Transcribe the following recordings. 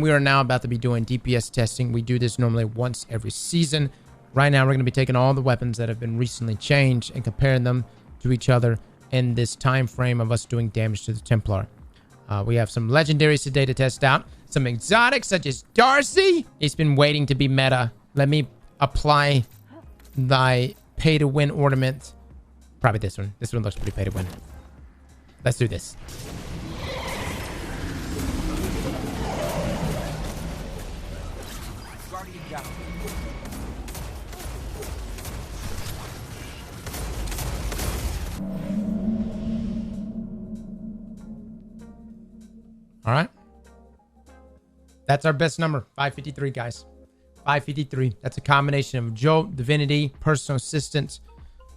we are now about to be doing DPS testing. We do this normally once every season. Right now, we're going to be taking all the weapons that have been recently changed and comparing them to each other in this time frame of us doing damage to the Templar. We have some legendaries today to test out. Some exotics such as DARCI. It's been waiting to be meta. Let me apply thy pay-to-win ornament. Probably this one. This one looks pretty pay-to-win. Let's do this. All right. That's our best number. 553, guys. 553. That's a combination of Jolt, Divinity, Personal Assistant.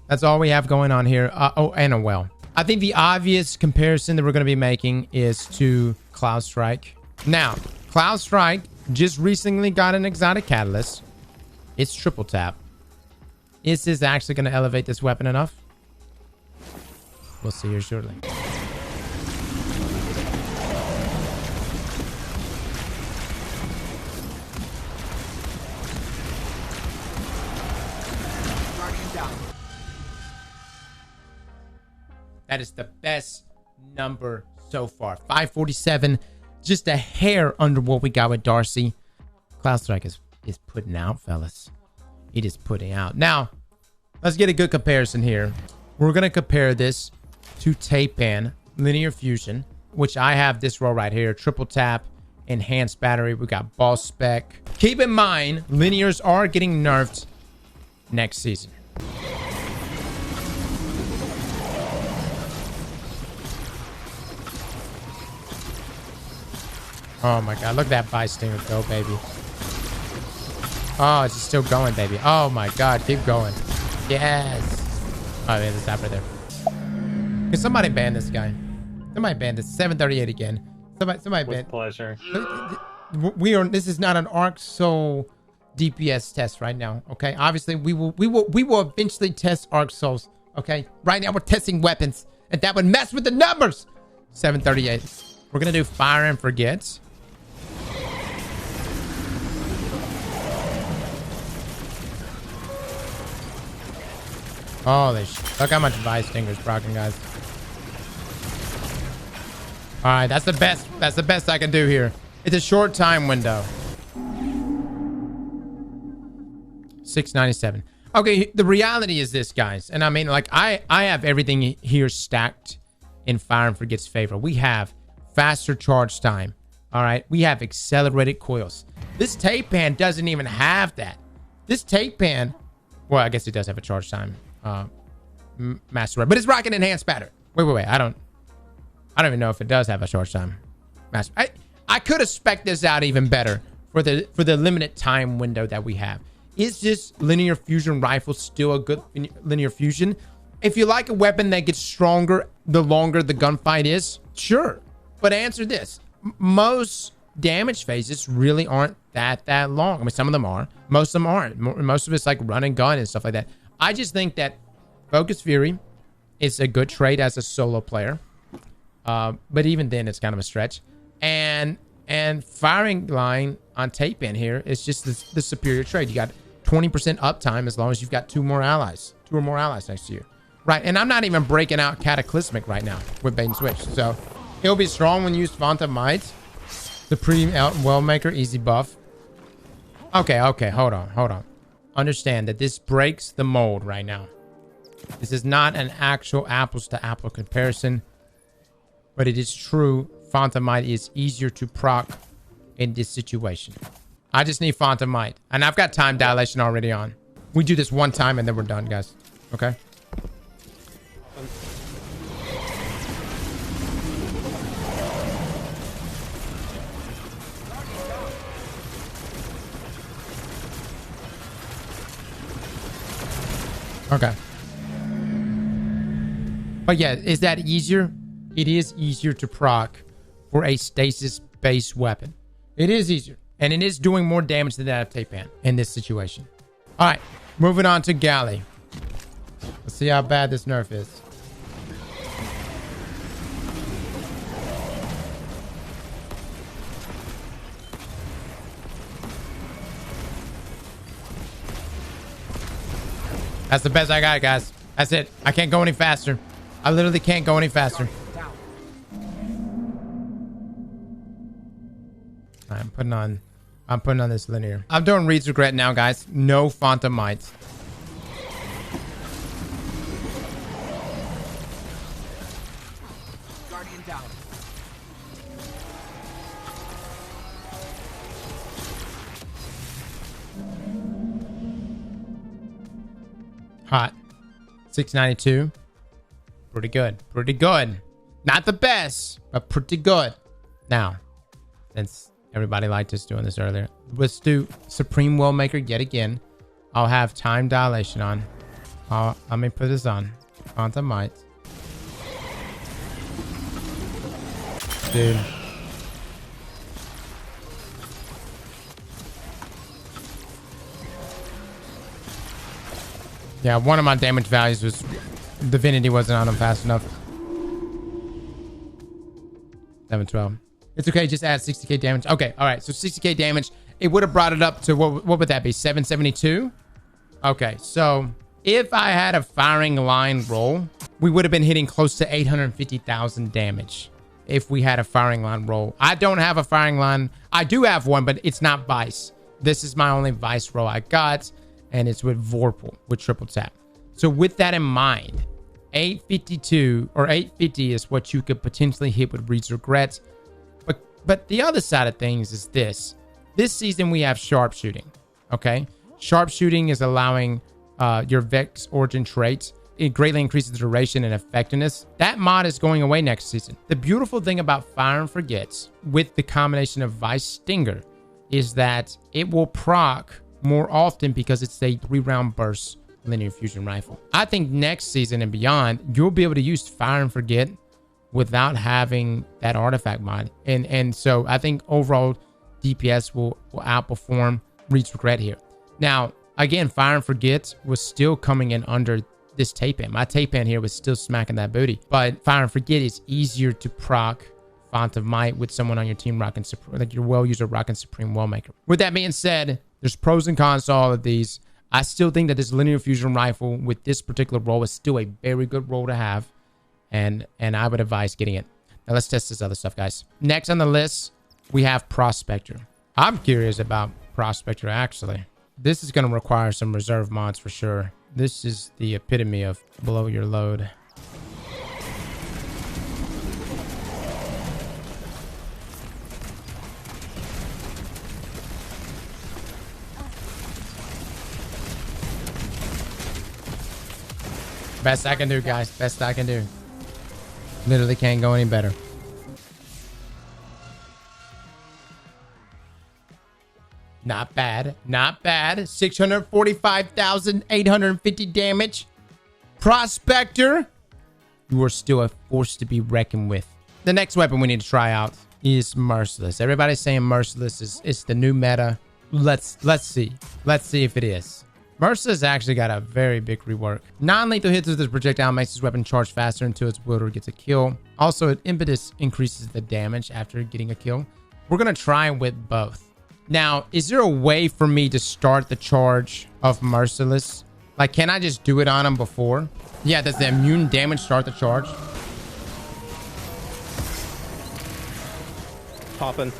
That's all we have going on here. Oh, and a well. I think the obvious comparison that we're going to be making is to Cloudstrike. Now, Cloudstrike just recently got an exotic catalyst. It's triple tap. Is this actually going to elevate this weapon enough? We'll see here shortly. That is the best number so far. 547, just a hair under what we got with DARCI. Cloudstrike is putting out, fellas. It is putting out. Now, let's get a good comparison here. We're going to compare this to Tapan Linear Fusion, which I have this row right here. Triple tap, enhanced battery. We got ball spec. Keep in mind, linears are getting nerfed next season. Oh my god, look at that bystander go, baby. Oh, it's just still going, baby. Oh my god, keep going. Yes. Oh, man, stop right there. Can somebody ban this guy? Somebody ban this. 738 again. Somebody ban. With pleasure. This is not an Arc Soul DPS test right now, okay? Obviously, we will eventually test Arc Souls, okay? Right now, we're testing weapons, and that would mess with the numbers. 738. We're gonna do Fire and Forget. Holy shit. Look how much Bystanders proccing, guys. Alright, that's the best. That's the best I can do here. It's a short time window. 697. Okay, the reality is this, guys. And I mean, like, I have everything here stacked in Fire and Forget's favor. We have faster charge time. All right, we have accelerated coils. This tape pan doesn't even have that. This tape pan, well, I guess it does have a charge time. Master, but it's rocking enhanced battery. Wait. I don't even know if it does have a charge time. Master, I could have spec'd this out even better for the limited time window that we have. Is this linear fusion rifle still a good linear fusion? If you like a weapon that gets stronger the longer the gunfight is, sure. But answer this. Most damage phases really aren't that long. I mean, some of them are. Most of them aren't. Most of it's like run and gun and stuff like that. I just think that Focus Fury is a good trade as a solo player. But even then, it's kind of a stretch. And Firing Line on Tape In here is just the superior trade. You got 20% uptime as long as you've got two or more allies next to you. Right, and I'm not even breaking out Cataclysmic right now with bait and switch. So it'll be strong when you use Font of Might. Supreme Wellmaker, easy buff. Okay, hold on. Understand that this breaks the mold right now. This is not an actual apples to apple comparison, but it is true. Font of Might is easier to proc in this situation. I just need Font of Might, and I've got time dilation already on. We do this one time and then we're done, guys. Okay. Okay. But yeah, is that easier? It is easier to proc for a stasis-based weapon. It is easier. And it is doing more damage than that of Tapan in this situation. All right, moving on to Galley. Let's see how bad this nerf is. That's the best I got, guys. That's it. I can't go any faster. I literally can't go any faster. I'm putting on this linear. I'm doing Reed's Regret now, guys. No Phantom Mites. Guardian down. Hot. 692. Pretty good. Pretty good. Not the best, but pretty good. Now, since everybody liked us doing this earlier, let's do Supreme Wellmaker yet again. I'll have Time Dilation on. Let me put this on. Quantum Might. Dude. Yeah, one of my damage values was Divinity wasn't on him fast enough. 712. It's okay, just add 60k damage. Okay, all right, so 60k damage. It would have brought it up to, what would that be, 772? Okay, so if I had a firing line roll, we would have been hitting close to 850,000 damage if we had a firing line roll. I don't have a firing line. I do have one, but it's not Vice. This is my only Vice roll I got, and it's with Vorpal, with triple tap. So with that in mind, 852 or 850 is what you could potentially hit with Reed's Regret. But the other side of things is this. This season we have sharpshooting, okay? Sharpshooting is allowing your Vex Origin traits. It greatly increases the duration and effectiveness. That mod is going away next season. The beautiful thing about Fire and Forgets with the combination of Vice Stinger is that it will proc more often because it's a 3-round burst linear fusion rifle. I think next season and beyond, you'll be able to use Fire and Forget without having that artifact mod. And so I think overall DPS will outperform Reed's Regret here. Now, again, Fire and Forget was still coming in under this tape in. My tape in here was still smacking that booty. But Fire and Forget is easier to proc Font of Might with someone on your team rocking, like your well user rocking Supreme Wellmaker. With that being said, there's pros and cons to all of these. I still think that this linear fusion rifle with this particular role is still a very good role to have. And I would advise getting it. Now let's test this other stuff, guys. Next on the list, we have Prospector. I'm curious about Prospector, actually. This is going to require some reserve mods for sure. This is the epitome of blow your load. Best I can do, guys. Best I can do. Literally can't go any better. Not bad. Not bad. 645,850 damage. Prospector. You are still a force to be reckoned with. The next weapon we need to try out is Merciless. Everybody's saying Merciless is the new meta. Let's see. Let's see if it is. Merciless actually got a very big rework. Non-lethal hits with this projectile makes this weapon charge faster until its wielder gets a kill. Also, impetus increases the damage after getting a kill. We're going to try with both. Now, is there a way for me to start the charge of Merciless? Like, can I just do it on him before? Yeah, does the immune damage start the charge? Popping.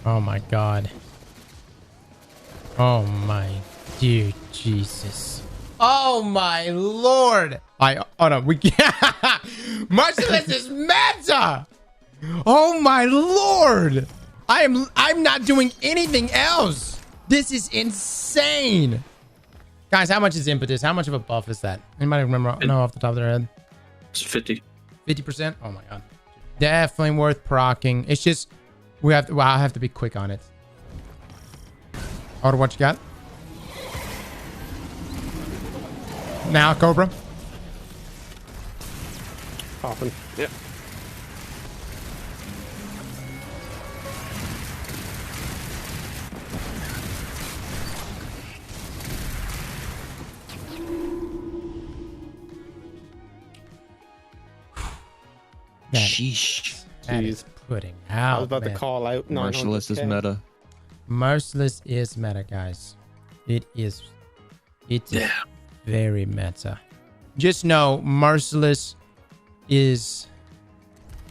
Oh my god. Oh my dear Jesus. Oh my lord. Oh no, we can't. Merciless is meta. Oh my lord. I'm not doing anything else. This is insane. Guys, how much is impetus? How much of a buff is that? Anybody remember? No, off the top of their head. It's 50. 50%? Oh my god. Definitely worth procking. It's just I have to be quick on it. Order, what you got? Now, Cobra. Popping. Yep. Sheesh. That is putting I out. was about to call out. Merciless is 900K. meta. Merciless is meta, guys. It is very meta. Just know Merciless is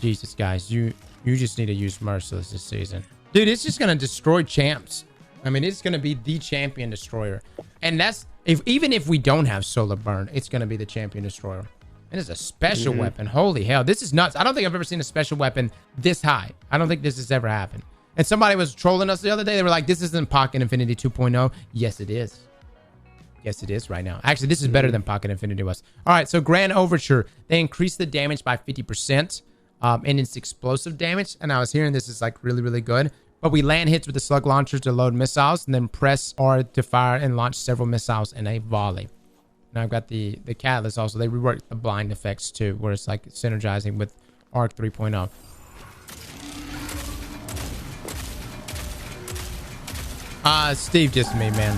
Jesus, guys. You just need to use Merciless this season. Dude, it's just gonna destroy champs. I mean, it's gonna be the champion destroyer. And that's even if we don't have solar burn, it's gonna be the champion destroyer. And it's a special weapon. Holy hell, this is nuts. I don't think I've ever seen a special weapon this high. I don't think this has ever happened. And somebody was trolling us the other day. They were like, this isn't Pocket Infinity 2.0. Yes, it is. Yes, it is right now. Actually, this is better than Pocket Infinity was. All right, so Grand Overture. They increased the damage by 50%. And it's explosive damage. And I was hearing this is like really, really good. But we land hits with the slug launcher to load missiles. And then press R to fire and launch several missiles in a volley. And I've got the catalyst also. They reworked the blind effects too, where it's like synergizing with Arc 3.0. Steve just me, man.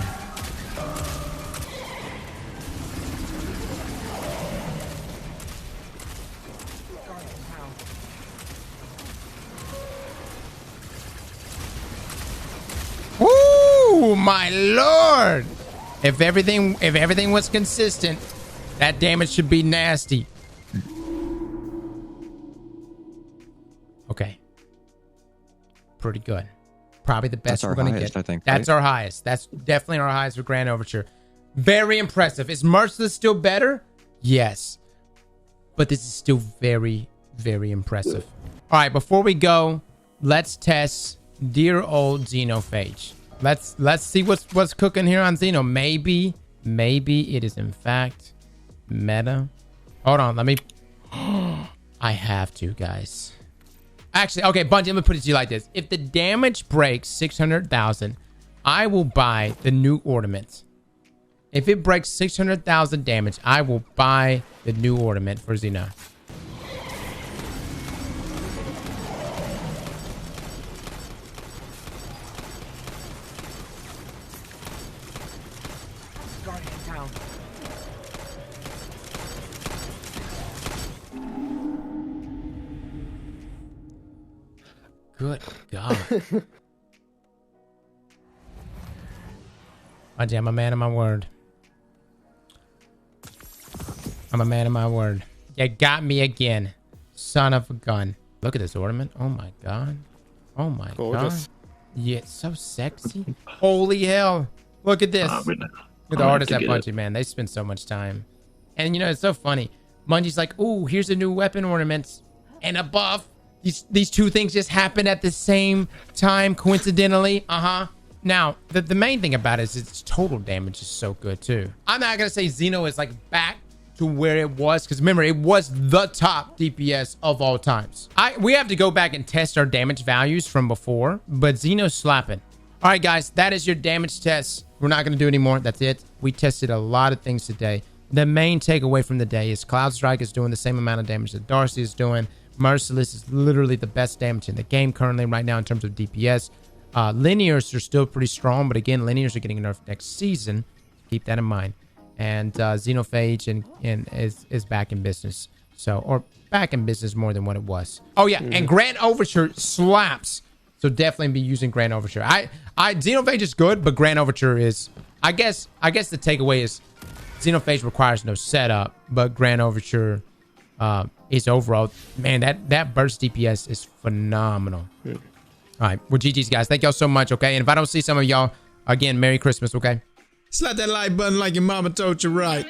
Woo, my lord! If everything was consistent, that damage should be nasty. Okay. Pretty good. Probably the best we're going to get. I think, that's our highest. That's definitely our highest for Grand Overture. Very impressive. Is Merciless still better? Yes. But this is still very, very impressive. All right, before we go, let's test dear old Xenophage. Let's see what's cooking here on Xeno. Maybe it is in fact meta. Hold on, let me. I have to, guys. Actually, okay, Bungie, let me put it to you like this. If the damage breaks 600,000, I will buy the new ornament. If it breaks 600,000 damage, I will buy the new ornament for Xeno. Good God. I'm a man of my word. I'm a man of my word. You got me again. Son of a gun. Look at this ornament. Oh my God. Oh my Gorgeous. God. Yeah, it's so sexy. Holy hell. Look at this. Look at the artists at Bungie, man. They spend so much time. And you know, it's so funny. Bungie's like, ooh, here's a new weapon ornament. And a buff. These two things just happened at the same time, coincidentally. Now, the main thing about it is its total damage is so good, too. I'm not going to say Xeno is, like, back to where it was. Because, remember, it was the top DPS of all times. We have to go back and test our damage values from before. But Xeno's slapping. All right, guys. That is your damage test. We're not going to do any more. That's it. We tested a lot of things today. The main takeaway from the day is Cloudstrike is doing the same amount of damage that DARCI is doing. Merciless is literally the best damage in the game currently right now in terms of DPS. Linears are still pretty strong, but again, linears are getting nerfed next season. Keep that in mind. And Xenophage is back in business. Or back in business more than what it was. Oh yeah, and Grand Overture slaps. So definitely be using Grand Overture. Xenophage is good, but Grand Overture is. I guess the takeaway is Xenophage requires no setup, but Grand Overture is overall, man, that burst DPS is phenomenal. All right, well, GG's, guys. Thank y'all so much, okay? And if I don't see some of y'all, again, Merry Christmas, okay? Slap that like button like your mama told you right.